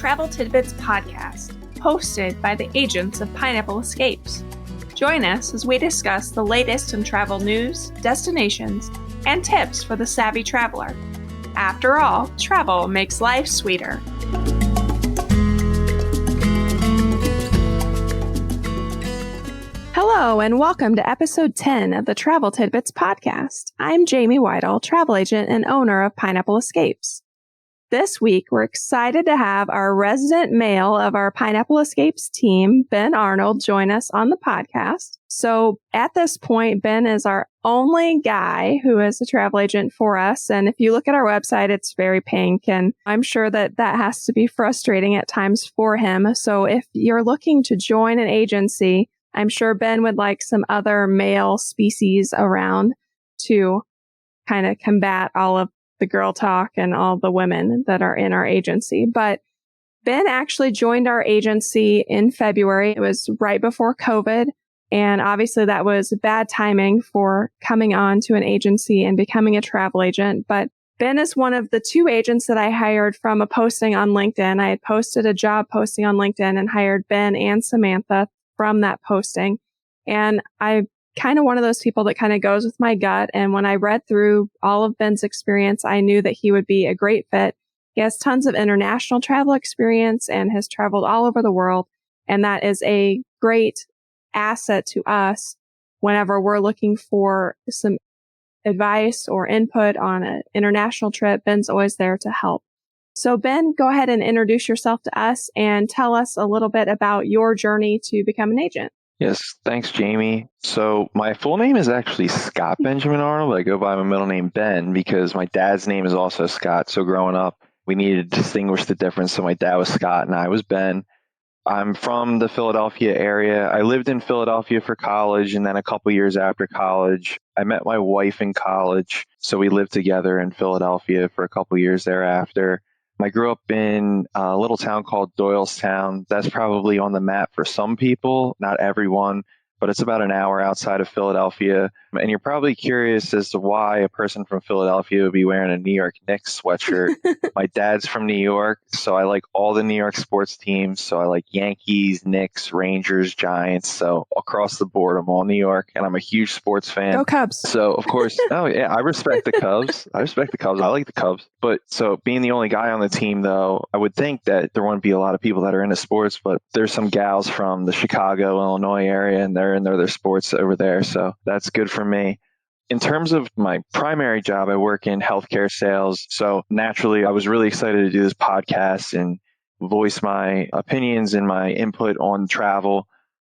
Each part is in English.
Travel Tidbits podcast, hosted by the agents of Pineapple Escapes. Join us as we discuss the latest in travel news, destinations, and tips for the savvy traveler. After all, travel makes life sweeter. Hello, and welcome to episode 10 of the Travel Tidbits podcast. I'm Jamie Weidel, travel agent and owner of Pineapple Escapes. This week, we're excited to have our resident male of our Pineapple Escapes team, Ben Arnold, join us on the podcast. So at this point, Ben is our only guy who is a travel agent for us. And if you look at our website, it's very pink. And I'm sure that has to be frustrating at times for him. So if you're looking to join an agency, I'm sure Ben would like some other male species around to kind of combat all of the girl talk and all the women that are in our agency. But Ben actually joined our agency in February. It was right before COVID. And obviously that was bad timing for coming on to an agency and becoming a travel agent. But Ben is one of the two agents that I hired from a posting on LinkedIn. I had posted a job posting on LinkedIn and hired Ben and Samantha from that posting. And I kind of one of those people that kind of goes with my gut. And when I read through all of Ben's experience, I knew that he would be a great fit. He has tons of international travel experience and has traveled all over the world. And that is a great asset to us whenever we're looking for some advice or input on an international trip. Ben's always there to help. So Ben, go ahead and introduce yourself to us and tell us a little bit about your journey to become an agent. Yes, thanks, Jamie. So my full name is actually Scott Benjamin Arnold. I go by my middle name, Ben, because my dad's name is also Scott. So growing up, we needed to distinguish the difference. So my dad was Scott and I was Ben. I'm from the Philadelphia area. I lived in Philadelphia for college, and then a couple years after college, I met my wife in college. So we lived together in Philadelphia for a couple years thereafter. I grew up in a little town called Doylestown. That's probably on the map for some people, not everyone, but it's about an hour outside of Philadelphia. And you're probably curious as to why a person from Philadelphia would be wearing a New York Knicks sweatshirt. My dad's from New York, so I like all the New York sports teams. So I like Yankees, Knicks, Rangers, Giants. So across the board, I'm all New York, and I'm a huge sports fan. Go Cubs. So, of course, I respect the Cubs. I like the Cubs. But so being the only guy on the team, though, I would think that there wouldn't be a lot of people that are into sports, but there's some gals from the Chicago, Illinois area, and they're into their sports over there. So that's good for me. In terms of my primary job, I work in healthcare sales. So naturally, I was really excited to do this podcast and voice my opinions and my input on travel.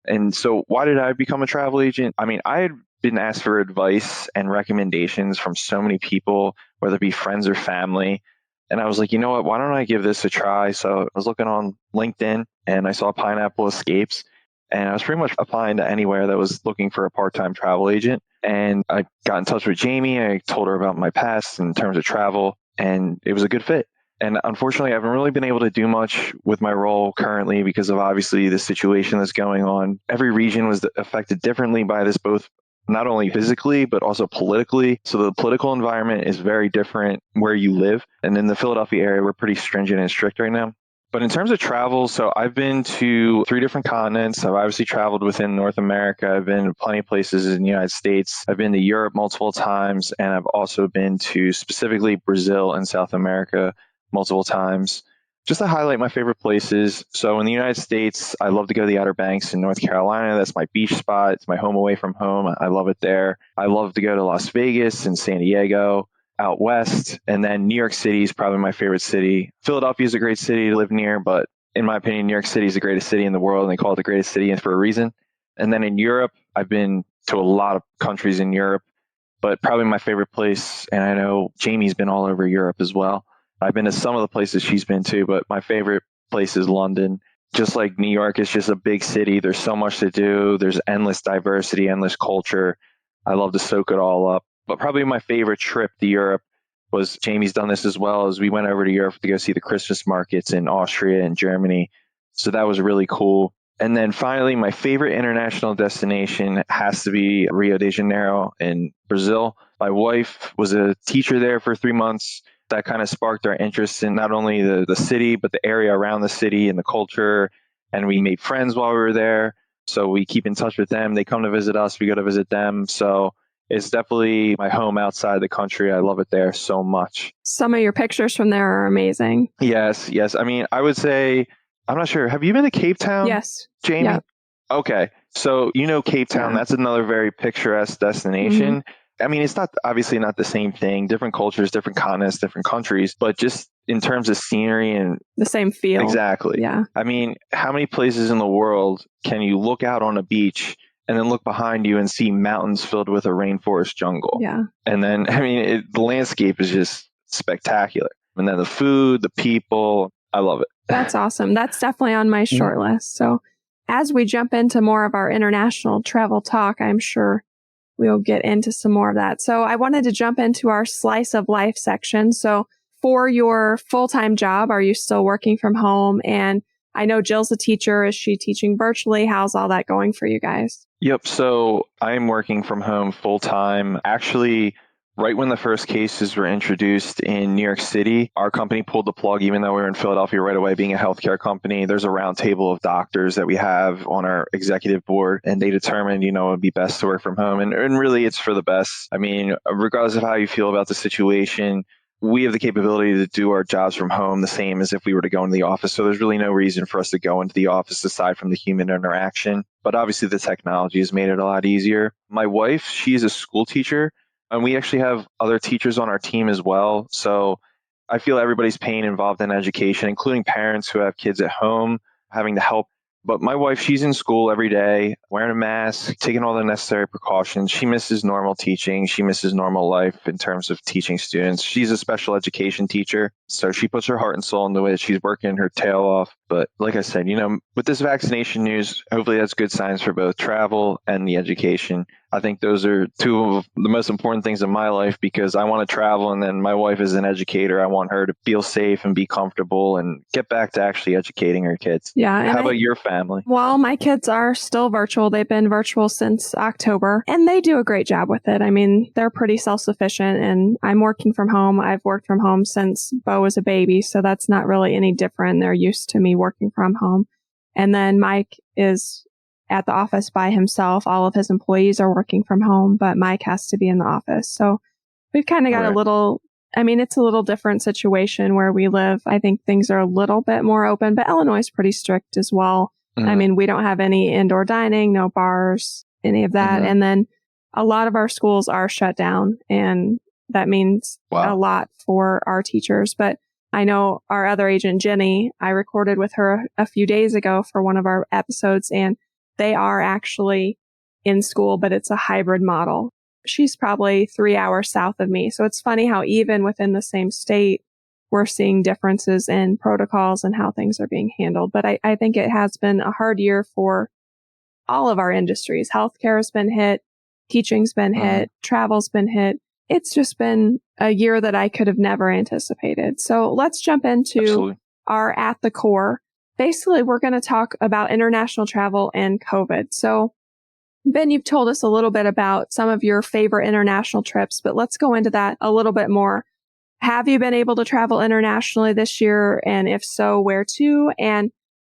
And so why did I become a travel agent? I mean, I had been asked for advice and recommendations from so many people, whether it be friends or family. And I was like, you know what, why don't I give this a try? So I was looking on LinkedIn and I saw Pineapple Escapes. And I was pretty much applying to anywhere that was looking for a part-time travel agent. And I got in touch with Jamie. I told her about my past in terms of travel, and it was a good fit. And unfortunately, I haven't really been able to do much with my role currently because of obviously the situation that's going on. Every region was affected differently by this, both not only physically, but also politically. So the political environment is very different where you live. And in the Philadelphia area, we're pretty stringent and strict right now. But in terms of travel, so I've been to 3 different continents. I've obviously traveled within North America. I've been to plenty of places in the United States. I've been to Europe multiple times, and I've also been to specifically Brazil and South America multiple times. Just to highlight my favorite places. So in the United States, I love to go to the Outer Banks in North Carolina. That's my beach spot. It's my home away from home. I love it there. I love to go to Las Vegas and San Diego. Out west, and then New York City is probably my favorite city. Philadelphia is a great city to live near, but in my opinion, New York City is the greatest city in the world, and they call it the greatest city for a reason. And then in Europe, I've been to a lot of countries in Europe, but probably my favorite place, and I know Jamie's been all over Europe as well. I've been to some of the places she's been to, but my favorite place is London. Just like New York, it's just a big city. There's so much to do. There's endless diversity, endless culture. I love to soak it all up. But probably my favorite trip to Europe was, Jamie's done this as well, as we went over to Europe to go see the Christmas markets in Austria and Germany. So that was really cool. And then finally, my favorite international destination has to be Rio de Janeiro in Brazil. My wife was a teacher there for 3 months. that kind of sparked our interest in not only the city, but the area around the city and the culture. And we made friends while we were there. So we keep in touch with them. They come to visit us. We go to visit them. So it's definitely my home outside the country. I love it there so much. Some of your pictures from there are amazing. Yes. I mean, I would say, I'm not sure. Have you been to Cape Town? Yes. Jamie? Yep. Okay. So, Cape Town, that's another very picturesque destination. Mm-hmm. I mean, it's obviously not the same thing, different cultures, different continents, different countries, but just in terms of scenery and the same feel. Exactly. Yeah. I mean, how many places in the world can you look out on a beach and then look behind you and see mountains filled with a rainforest jungle? Yeah. And then, I mean, the landscape is just spectacular. And then the food, the people, I love it. That's awesome. That's definitely on my short list. So as we jump into more of our international travel talk, I'm sure we'll get into some more of that. So I wanted to jump into our slice of life section. So for your full-time job, are you still working from home? And I know Jill's a teacher. Is she teaching virtually? How's all that going for you guys? Yep. So I'm working from home full-time. Actually, right when the first cases were introduced in New York City, our company pulled the plug, even though we were in Philadelphia right away, being a healthcare company. There's a round table of doctors that we have on our executive board, and they determined, it would be best to work from home. And really, it's for the best. I mean, regardless of how you feel about the situation, we have the capability to do our jobs from home the same as if we were to go into the office. So there's really no reason for us to go into the office aside from the human interaction. But obviously, the technology has made it a lot easier. My wife, she's a school teacher. And we actually have other teachers on our team as well. So I feel everybody's paying involved in education, including parents who have kids at home having to help. But my wife, she's in school every day, wearing a mask, taking all the necessary precautions. She misses normal teaching. She misses normal life in terms of teaching students. She's a special education teacher. So she puts her heart and soul into it. She's working her tail off. But like I said, with this vaccination news, hopefully that's good signs for both travel and the education. I think those are two of the most important things in my life because I want to travel, and then my wife is an educator. I want her to feel safe and be comfortable and get back to actually educating her kids. Yeah. How about your family? Well, my kids are still virtual. They've been virtual since October, and they do a great job with it. I mean, they're pretty self-sufficient, and I'm working from home. I've worked from home since Bo was a baby, so that's not really any different. They're used to me working from home. And then Mike is at the office by himself. All of his employees are working from home, but Mike has to be in the office. So we've kind of got it's a little different situation where we live. I think things are a little bit more open, but Illinois is pretty strict as well. Mm-hmm. I mean, we don't have any indoor dining, no bars, any of that. Mm-hmm. And then a lot of our schools are shut down, and that means a lot for our teachers. But I know our other agent, Jenny, I recorded with her a few days ago for one of our episodes, and they are actually in school, but it's a hybrid model. She's probably 3 hours south of me. So it's funny how even within the same state, we're seeing differences in protocols and how things are being handled. But I think it has been a hard year for all of our industries. Healthcare has been hit. Teaching's been hit. Travel's been hit. It's just been a year that I could have never anticipated. So let's jump into our At the Core. Basically, we're going to talk about international travel and COVID. So, Ben, you've told us a little bit about some of your favorite international trips, but let's go into that a little bit more. Have you been able to travel internationally this year? And if so, where to? And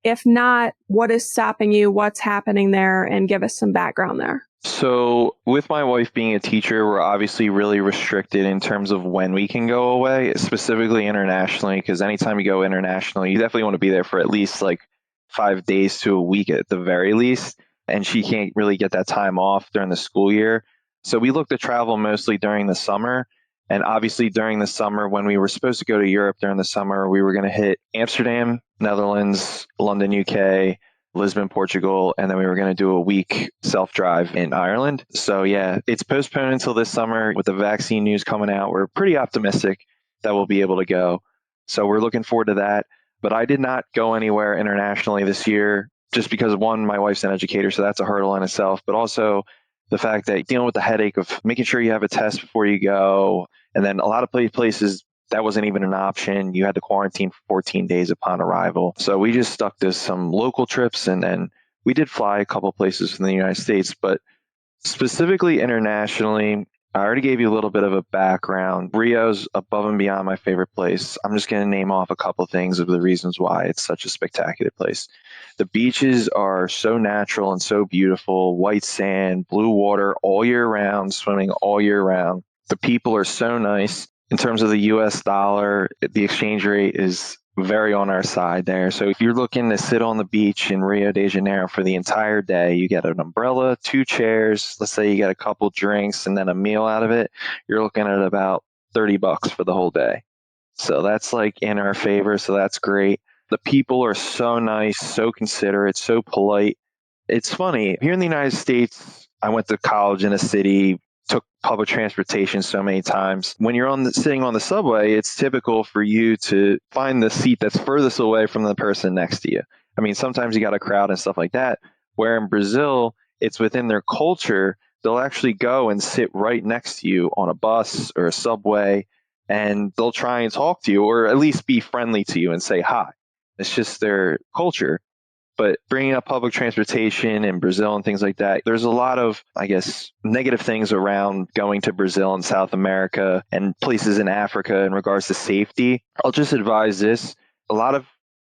if not, what is stopping you? What's happening there? And give us some background there. So with my wife being a teacher, we're obviously really restricted in terms of when we can go away, specifically internationally, because anytime you go internationally, you definitely want to be there for at least like 5 days to a week at the very least. And she can't really get that time off during the school year. So we look to travel mostly during the summer. And obviously during the summer, when we were supposed to go to Europe during the summer, we were going to hit Amsterdam, Netherlands, London, UK, Lisbon, Portugal, and then we were going to do a week self-drive in Ireland. So yeah, it's postponed until this summer. With the vaccine news coming out, we're pretty optimistic that we'll be able to go. So we're looking forward to that. But I did not go anywhere internationally this year just because, one, my wife's an educator, so that's a hurdle in itself, but also the fact that dealing with the headache of making sure you have a test before you go. And then a lot of places, that wasn't even an option. You had to quarantine for 14 days upon arrival. So we just stuck to some local trips, and then we did fly a couple places in the United States, but specifically internationally, I already gave you a little bit of a background. Rio's above and beyond my favorite place. I'm just going to name off a couple things of the reasons why it's such a spectacular place. The beaches are so natural and so beautiful. White sand, blue water all year round, swimming all year round. The people are so nice. In terms of the US dollar, the exchange rate is very on our side there. So if you're looking to sit on the beach in Rio de Janeiro for the entire day, you get an umbrella, 2 chairs, let's say you get a couple drinks and then a meal out of it, you're looking at about $30 for the whole day. So that's like in our favor. So that's great. The people are so nice, so considerate, so polite. It's funny. Here in the United States, I went to college in a city, took public transportation so many times. When you're sitting on the subway, it's typical for you to find the seat that's furthest away from the person next to you. I mean, sometimes you got a crowd and stuff like that. Where in Brazil, it's within their culture, they'll actually go and sit right next to you on a bus or a subway, and they'll try and talk to you or at least be friendly to you and say hi. It's just their culture. But bringing up public transportation in Brazil and things like that, there's a lot of, I guess, negative things around going to Brazil and South America and places in Africa in regards to safety. I'll just advise this. A lot of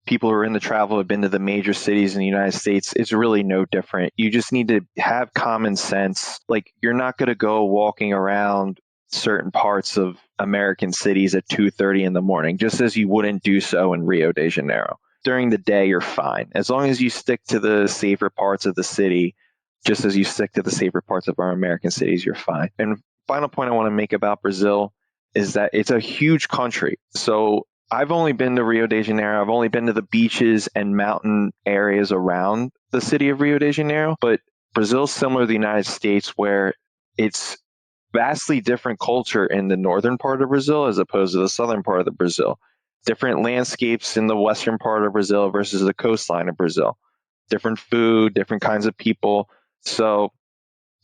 people who are into travel have been to the major cities in the United States. It's really no different. You just need to have common sense. Like, you're not going to go walking around certain parts of American cities at 2:30 in the morning, just as you wouldn't do so in Rio de Janeiro. During the day, you're fine. As long as you stick to the safer parts of the city, just as you stick to the safer parts of our American cities, you're fine. And final point I want to make about Brazil is that it's a huge country. So I've only been to Rio de Janeiro. I've only been to the beaches and mountain areas around the city of Rio de Janeiro. But Brazil's similar to the United States, where it's vastly different culture in the northern part of Brazil as opposed to the southern part of the Brazil. Different landscapes in the western part of Brazil versus the coastline of Brazil. Different food, different kinds of people. So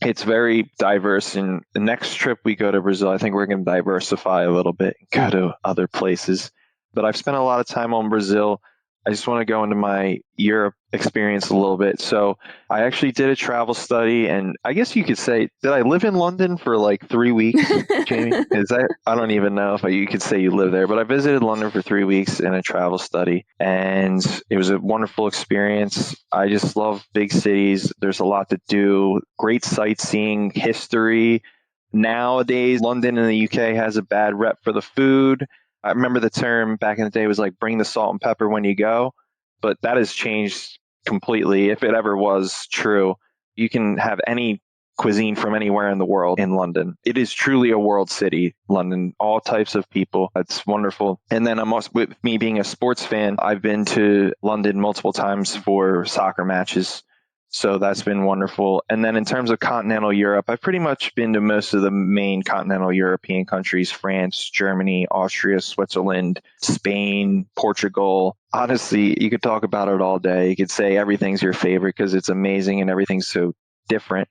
it's very diverse. And the next trip we go to Brazil, I think we're going to diversify a little bit and go to other places. But I've spent a lot of time on Brazil. I just want to go into my Europe experience a little bit. So I actually did a travel study, and I guess you could say, did I live in London for like 3 weeks, Jamie? I don't even know if you could say you live there, but I visited London for 3 weeks in a travel study, and it was a wonderful experience. I just love big cities. There's a lot to do, great sightseeing, history. Nowadays, London in the UK has a bad rep for the food. I remember the term back in the day was like, bring the salt and pepper when you go, but that has changed completely. If it ever was true, you can have any cuisine from anywhere in the world in London. It is truly a world city, London, all types of people. It's wonderful. And then I'm also, with me being a sports fan, I've been to London multiple times for soccer matches. So that's been wonderful. And then in terms of continental Europe, I've pretty much been to most of the main continental European countries: France, Germany, Austria, Switzerland, Spain, Portugal. Honestly, you could talk about it all day. You could say everything's your favorite because it's amazing and everything's so different.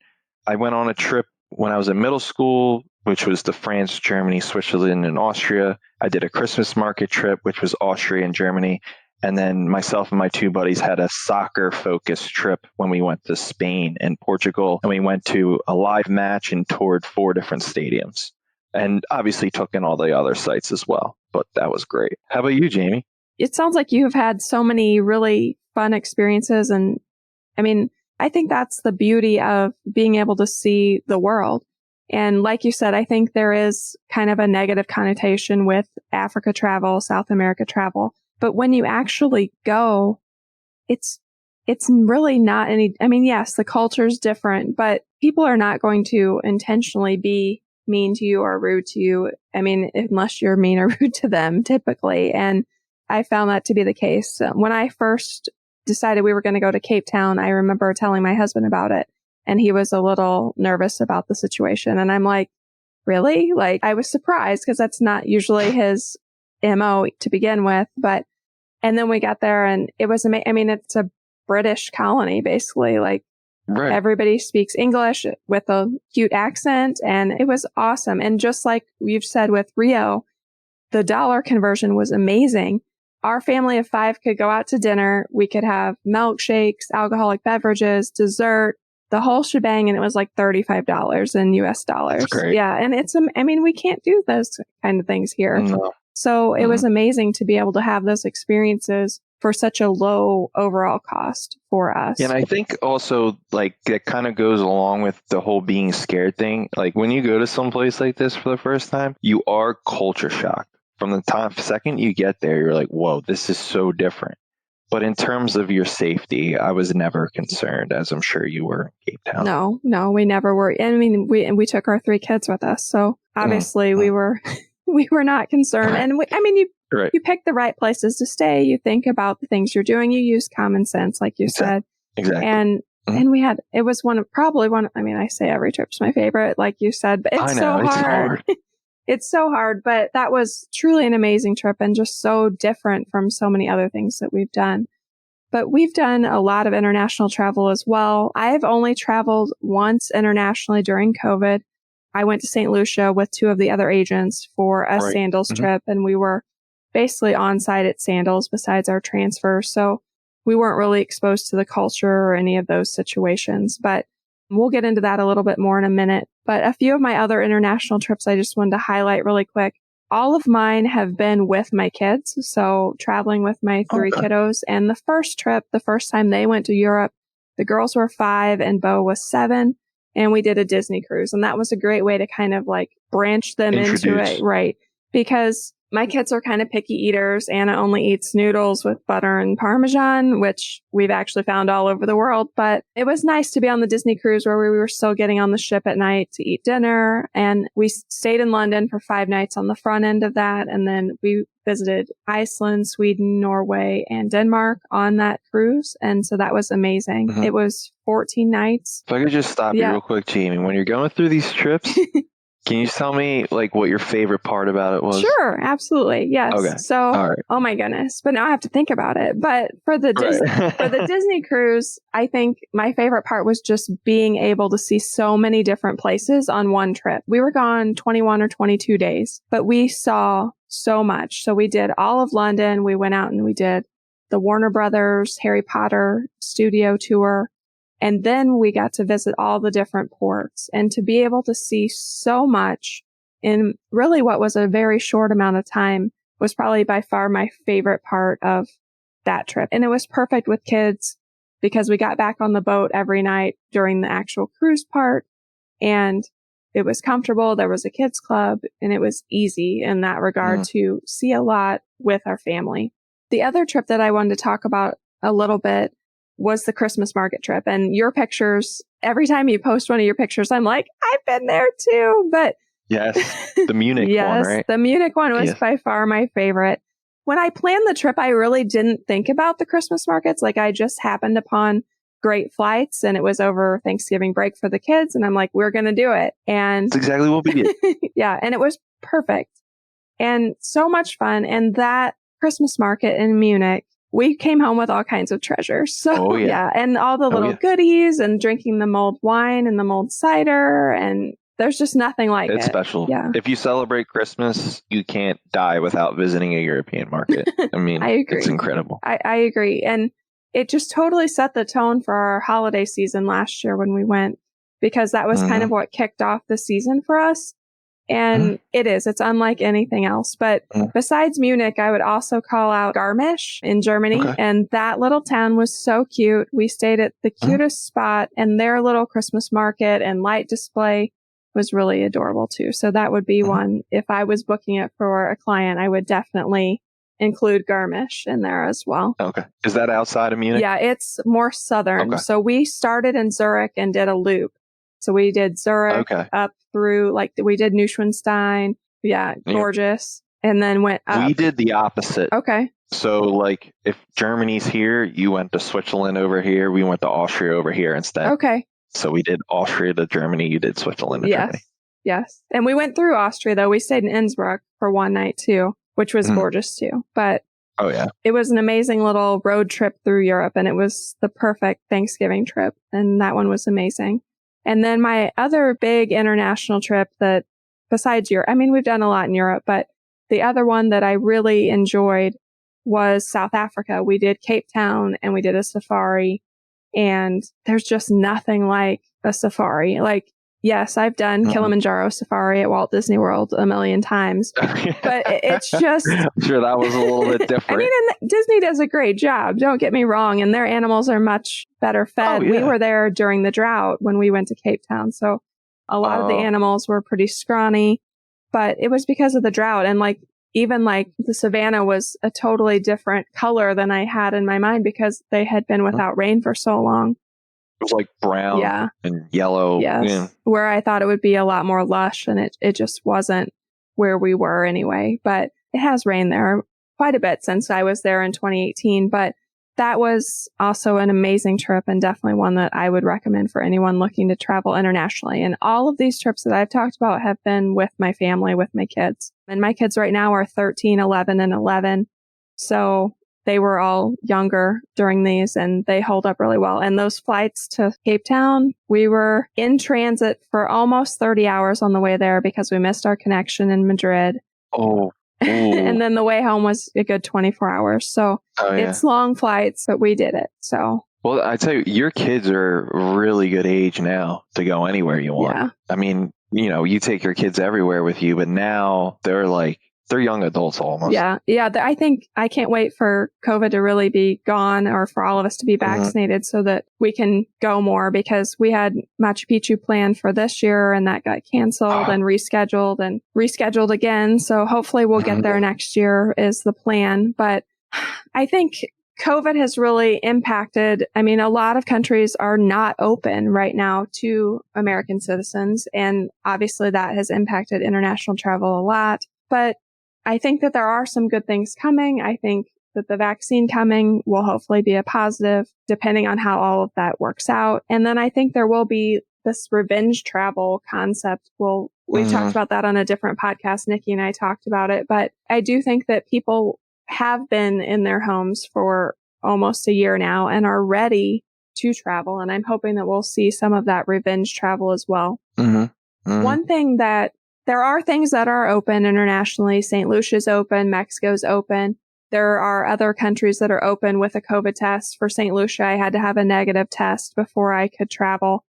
I went on a trip when I was in middle school, which was to France, Germany, Switzerland, and Austria. I did a Christmas market trip, which was Austria and Germany. And then myself and my 2 buddies had a soccer-focused trip when we went to Spain and Portugal. And we went to a live match and toured 4 different stadiums. And obviously took in all the other sites as well. But that was great. How about you, Jamie? It sounds like you have had so many really fun experiences. And I mean, I think that's the beauty of being able to see the world. And like you said, I think there is kind of a negative connotation with Africa travel, South America travel. But when you actually go, it's really not any, I mean, yes, the culture is different, but people are not going to intentionally be mean to you or rude to you. I mean, unless you're mean or rude to them, typically. And I found that to be the case. When I first decided we were going to go to Cape Town, I remember telling my husband about it, and he was a little nervous about the situation. And I'm like, really? Like, I was surprised because that's not usually his MO to begin with. And then we got there and it was amazing. I mean, it's a British colony, basically. Like, right. Everybody speaks English with a cute accent, and it was awesome. And just like you've said with Rio, the dollar conversion was amazing. Our family of 5 could go out to dinner. We could have milkshakes, alcoholic beverages, dessert. the whole shebang, and it was like $35 in US dollars. That's great. Yeah. And we can't do those kind of things here. No. So it was amazing to be able to have those experiences for such a low overall cost for us. And I think also like that kind of goes along with the whole being scared thing. Like when you go to some place like this for the first time, you are culture shocked. From the second you get there, you're like, whoa, this is so different. But in terms of your safety, I was never concerned, as I'm sure you were in Cape Town. No, we never were. I mean, we took our 3 kids with us. So obviously we were not concerned. And you pick the right places to stay. You think about the things you're doing. You use common sense, like you said. Exactly. And it was probably one, I say every trip's my favorite, like you said, but it's so hard. It's so hard, but that was truly an amazing trip and just so different from so many other things that we've done. But we've done a lot of international travel as well. I've only traveled once internationally during COVID. I went to St. Lucia with 2 of the other agents for a sandals trip, and we were basically on site at Sandals besides our transfer. So we weren't really exposed to the culture or any of those situations, but we'll get into that a little bit more in a minute. But a few of my other international trips I just wanted to highlight really quick. All of mine have been with my kids. So traveling with my 3 kiddos. And the first trip, the first time they went to Europe, the girls were 5 and Bo was 7. And we did a Disney cruise. And that was a great way to kind of like branch them into it. Right. Because my kids are kind of picky eaters. Anna only eats noodles with butter and Parmesan, which we've actually found all over the world. But it was nice to be on the Disney cruise where we were still getting on the ship at night to eat dinner. And we stayed in London for 5 nights on the front end of that. And then we visited Iceland, Sweden, Norway, and Denmark on that cruise. And so that was amazing. It was 14 nights. If I could just stop you real quick, Jamie, when you're going through these trips, can you tell me like what your favorite part about it was? Sure, absolutely. Yes. Okay. So, oh my goodness. But now I have to think about it. But for the Disney cruise, I think my favorite part was just being able to see so many different places on one trip. We were gone 21 or 22 days, but we saw so much. So we did all of London. We went out and we did the Warner Brothers Harry Potter studio tour. And then we got to visit all the different ports, and to be able to see so much in really what was a very short amount of time was probably by far my favorite part of that trip. And it was perfect with kids because we got back on the boat every night during the actual cruise part, and it was comfortable. There was a kids club, and it was easy in that regard to see a lot with our family. The other trip that I wanted to talk about a little bit was the Christmas market trip. And your pictures, every time you post one of your pictures, I'm like, I've been there too. But yes, the Munich one, right? The Munich one was by far my favorite. When I planned the trip, I really didn't think about the Christmas markets. Like I just happened upon great flights, and it was over Thanksgiving break for the kids. And I'm like, we're going to do it. And that's exactly what we did. Yeah. And it was perfect and so much fun. And that Christmas market in Munich, we came home with all kinds of treasures. So and all the little goodies and drinking the mulled wine and the mulled cider. And there's just nothing like it. It's special. Yeah. If you celebrate Christmas, you can't die without visiting a European market. I mean, I agree. It's incredible. I agree. And it just totally set the tone for our holiday season last year when we went, because that was kind of what kicked off the season for us. And it's unlike anything else. But besides Munich, I would also call out Garmisch in Germany. Okay. And that little town was so cute. We stayed at the cutest spot, and their little Christmas market and light display was really adorable too. So that would be one. If I was booking it for a client, I would definitely include Garmisch in there as well. Okay. Is that outside of Munich? Yeah, it's more southern. Okay. So we started in Zurich and did a loop. So we did Zurich up through, we did Neuschwanstein. Yeah, gorgeous. And then went up. We did the opposite. Okay. So, if Germany's here, you went to Switzerland over here. We went to Austria over here instead. Okay. So we did Austria to Germany. You did Switzerland to Germany. Yes. And we went through Austria, though. We stayed in Innsbruck for one night, too, which was gorgeous, too. But it was an amazing little road trip through Europe, and it was the perfect Thanksgiving trip. And that one was amazing. And then my other big international trip that besides Europe, we've done a lot in Europe, but the other one that I really enjoyed was South Africa. We did Cape Town and we did a safari, And there's just nothing like a safari. Like, yes, I've done Kilimanjaro safari at Walt Disney World a million times, but it's just... I'm sure that was a little bit different. I mean, and Disney does a great job, don't get me wrong, and their animals are much better fed. Oh, yeah. We were there during the drought when we went to Cape Town, so a lot of the animals were pretty scrawny, but it was because of the drought. And like, even like the savannah was a totally different color than I had in my mind because they had been without rain for so long. It was like brown and yellow. Yes. Yeah. Where I thought it would be a lot more lush, and it just wasn't where we were anyway. But it has rained there quite a bit since I was there in 2018. But that was also an amazing trip, and definitely one that I would recommend for anyone looking to travel internationally. And all of these trips that I've talked about have been with my family, with my kids. And my kids right now are 13, 11, and 11. So they were all younger during these, and they hold up really well. And those flights to Cape Town, we were in transit for almost 30 hours on the way there because we missed our connection in Madrid. Oh. And then the way home was a good 24 hours. So it's long flights, but we did it. So. Well, I tell you, your kids are a really good age now to go anywhere you want. Yeah. I mean, you take your kids everywhere with you, but now they're young adults almost. Yeah. I think I can't wait for COVID to really be gone, or for all of us to be vaccinated so that we can go more, because we had Machu Picchu planned for this year and that got canceled and rescheduled again. So hopefully we'll get there next year is the plan. But I think COVID has really impacted. I mean, a lot of countries are not open right now to American citizens. And obviously that has impacted international travel a lot. But I think that there are some good things coming. I think that the vaccine coming will hopefully be a positive, depending on how all of that works out. And then I think there will be this revenge travel concept. Well, we talked about that on a different podcast. Nikki and I talked about it, but I do think that people have been in their homes for almost a year now and are ready to travel. And I'm hoping that we'll see some of that revenge travel as well. One thing that there are things that are open internationally. St. Lucia's open. Mexico's open. There are other countries that are open with a COVID test. For St. Lucia, I had to have a negative test before I could travel.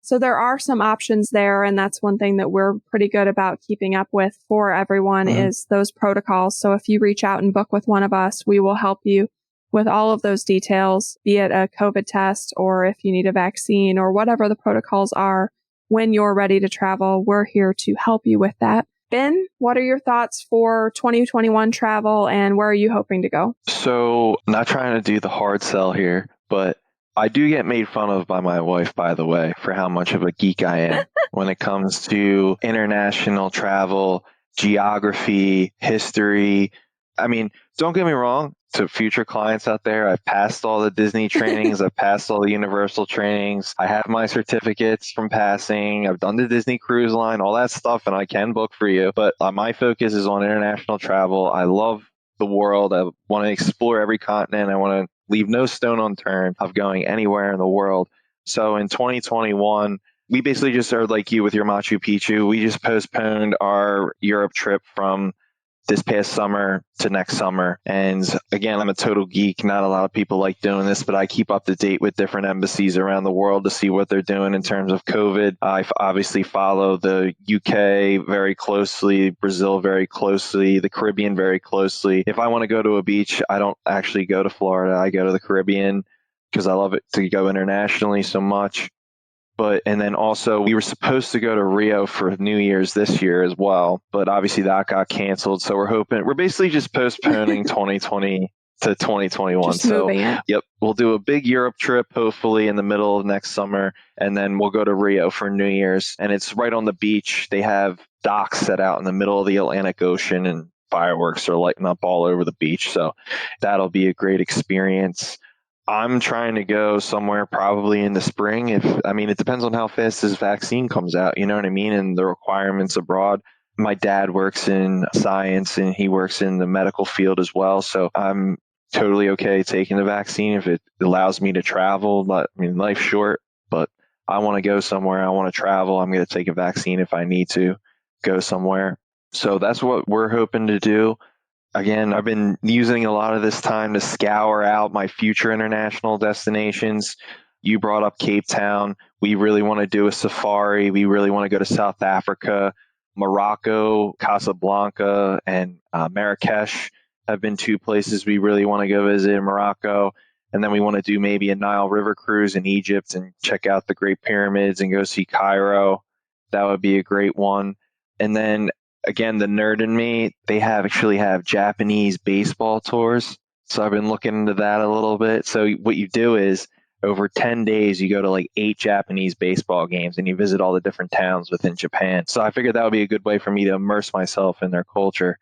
So there are some options there. And that's one thing that we're pretty good about keeping up with for everyone is those protocols. So if you reach out and book with one of us, we will help you with all of those details, be it a COVID test or if you need a vaccine or whatever the protocols are. When you're ready to travel, we're here to help you with that. Ben, what are your thoughts for 2021 travel and where are you hoping to go? So, not trying to do the hard sell here, but I do get made fun of by my wife, by the way, for how much of a geek I am when it comes to international travel, geography, history. I mean, don't get me wrong, to future clients out there, I've passed all the Disney trainings, I've passed all the Universal trainings, I have my certificates from passing, I've done the Disney Cruise Line, all that stuff, and I can book for you. But my focus is on international travel. I love the world. I want to explore every continent. I want to leave no stone unturned of going anywhere in the world. So in 2021, we basically just are like you with your Machu Picchu. We just postponed our Europe trip from this past summer to next summer. And again, I'm a total geek. Not a lot of people like doing this, but I keep up to date with different embassies around the world to see what they're doing in terms of COVID. I obviously follow the UK very closely, Brazil very closely, the Caribbean very closely. If I want to go to a beach, I don't actually go to Florida. I go to the Caribbean because I love it to go internationally so much. And then also we were supposed to go to Rio for New Year's this year as well, but obviously that got canceled. So we're basically just postponing 2020 to 2021. Just moving it. Yep, we'll do a big Europe trip, hopefully in the middle of next summer. And then we'll go to Rio for New Year's, and it's right on the beach. They have docks set out in the middle of the Atlantic Ocean and fireworks are lighting up all over the beach. So that'll be a great experience. I'm trying to go somewhere probably in the spring. It depends on how fast this vaccine comes out, you know what I mean? And the requirements abroad. My dad works in science and he works in the medical field as well. So I'm totally okay taking the vaccine if it allows me to travel. Life's short, but I want to go somewhere. I want to travel. I'm going to take a vaccine if I need to go somewhere. So that's what we're hoping to do. Again, I've been using a lot of this time to scour out my future international destinations. You brought up Cape Town. We really want to do a safari. We really want to go to South Africa. Morocco, Casablanca, and Marrakesh have been two places we really want to go visit in Morocco. And then we want to do maybe a Nile River cruise in Egypt and check out the Great Pyramids and go see Cairo. That would be a great one. And then again, the nerd in me, they actually have Japanese baseball tours. So I've been looking into that a little bit. So what you do is over 10 days, you go to like 8 Japanese baseball games and you visit all the different towns within Japan. So I figured that would be a good way for me to immerse myself in their culture.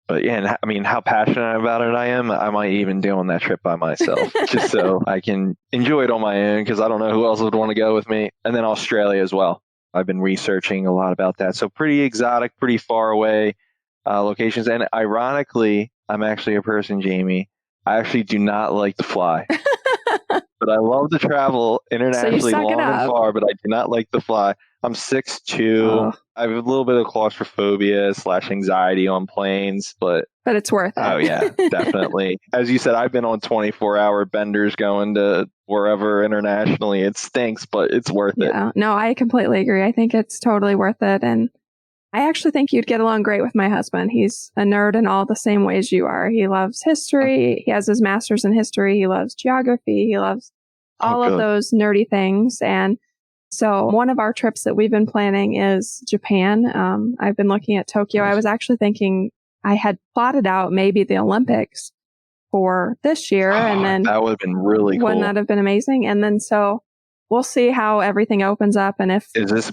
But yeah, and I mean, how passionate about it I am, I might even do on that trip by myself, just so I can enjoy it on my own, because I don't know who else would want to go with me. And then Australia as well. I've been researching a lot about that. So pretty exotic, pretty far away locations. And ironically, I'm actually a person, Jamie, I actually do not like to fly. But I love to travel internationally long and far, but I do not like to fly. I'm 6'2". Oh. I have a little bit of claustrophobia / anxiety on planes, but it's worth it. Oh, yeah, definitely. As you said, I've been on 24-hour benders going to wherever internationally. It stinks, but it's worth it. No, I completely agree. I think it's totally worth it. And I actually think you'd get along great with my husband. He's a nerd in all the same ways you are. He loves history. He has his master's in history. He loves geography. He loves all of those nerdy things. And so one of our trips that we've been planning is Japan. I've been looking at Tokyo. I was actually thinking I had plotted out maybe the Olympics for this year. And then that would have been really cool. Wouldn't that have been amazing? And then so we'll see how everything opens up. And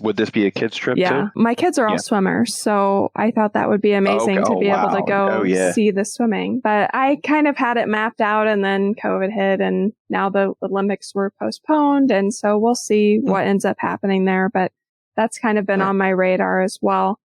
would this be a kids trip too? My kids are all swimmers. So I thought that would be amazing to be able to go see the swimming. But I kind of had it mapped out, and then COVID hit, and now the Olympics were postponed. And so we'll see what ends up happening there. But that's kind of been on my radar as well.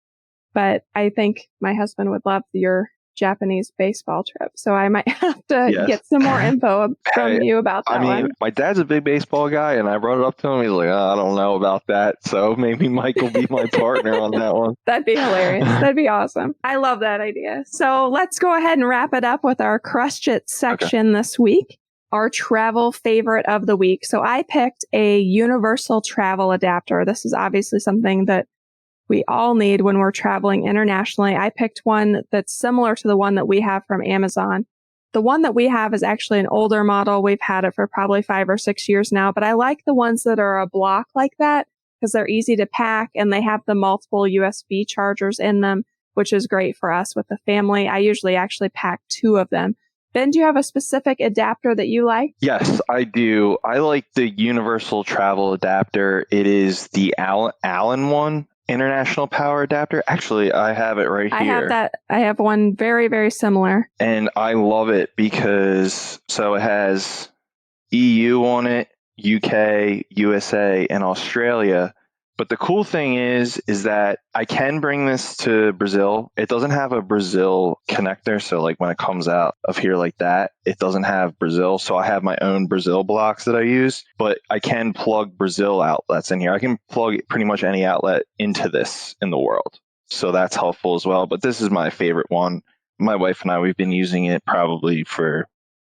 But I think my husband would love your Japanese baseball trip. So I might have to get some more info from you about that one. My dad's a big baseball guy, and I brought it up to him. He's like, I don't know about that. So maybe Mike will be my partner on that one. That'd be hilarious. That'd be awesome. I love that idea. So let's go ahead and wrap it up with our Crushed It section this week. Our travel favorite of the week. So I picked a universal travel adapter. This is obviously something that we all need when we're traveling internationally. I picked one that's similar to the one that we have from Amazon. The one that we have is actually an older model. We've had it for probably 5 or 6 years now, but I like the ones that are a block like that because they're easy to pack and they have the multiple USB chargers in them, which is great for us with the family. I usually actually pack 2 of them. Ben, do you have a specific adapter that you like? Yes, I do. I like the universal travel adapter. It is the Allen one. International power adapter. Actually, I have it right here. I have that. I have one very, very similar. And I love it because it has EU on it, UK, USA, and Australia. But the cool thing is that I can bring this to Brazil. It doesn't have a Brazil connector. So like when it comes out of here like that, it doesn't have Brazil. So I have my own Brazil blocks that I use, but I can plug Brazil outlets in here. I can plug pretty much any outlet into this in the world. So that's helpful as well. But this is my favorite one. My wife and I, we've been using it probably for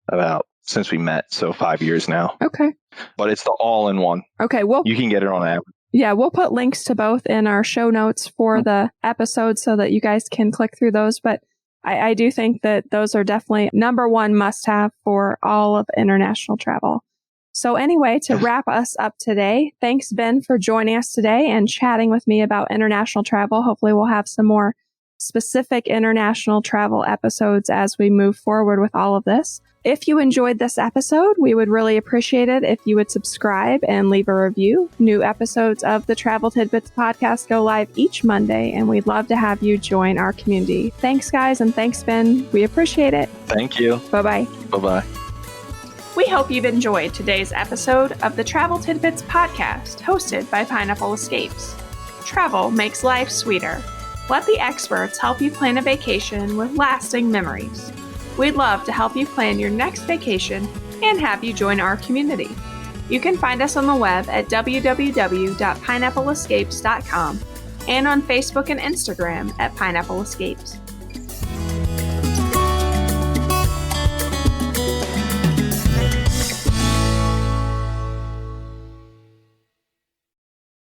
about since we met. So 5 years now. Okay. But it's the all-in-one. Okay. Well, you can get it on Amazon. Yeah, we'll put links to both in our show notes for the episode so that you guys can click through those. But I do think that those are definitely number one must-have for all of international travel. So anyway, to wrap us up today, thanks, Ben, for joining us today and chatting with me about international travel. Hopefully we'll have some more specific international travel episodes as we move forward with all of this. If you enjoyed this episode, we would really appreciate it if you would subscribe and leave a review. New episodes of the Travel Tidbits podcast go live each Monday, and we'd love to have you join our community. Thanks, guys, and thanks, Ben. We appreciate it. Thank you. Bye-bye. Bye-bye. We hope you've enjoyed today's episode of the Travel Tidbits podcast, hosted by Pineapple Escapes. Travel makes life sweeter. Let the experts help you plan a vacation with lasting memories. We'd love to help you plan your next vacation and have you join our community. You can find us on the web at www.pineappleescapes.com and on Facebook and Instagram at Pineapple Escapes.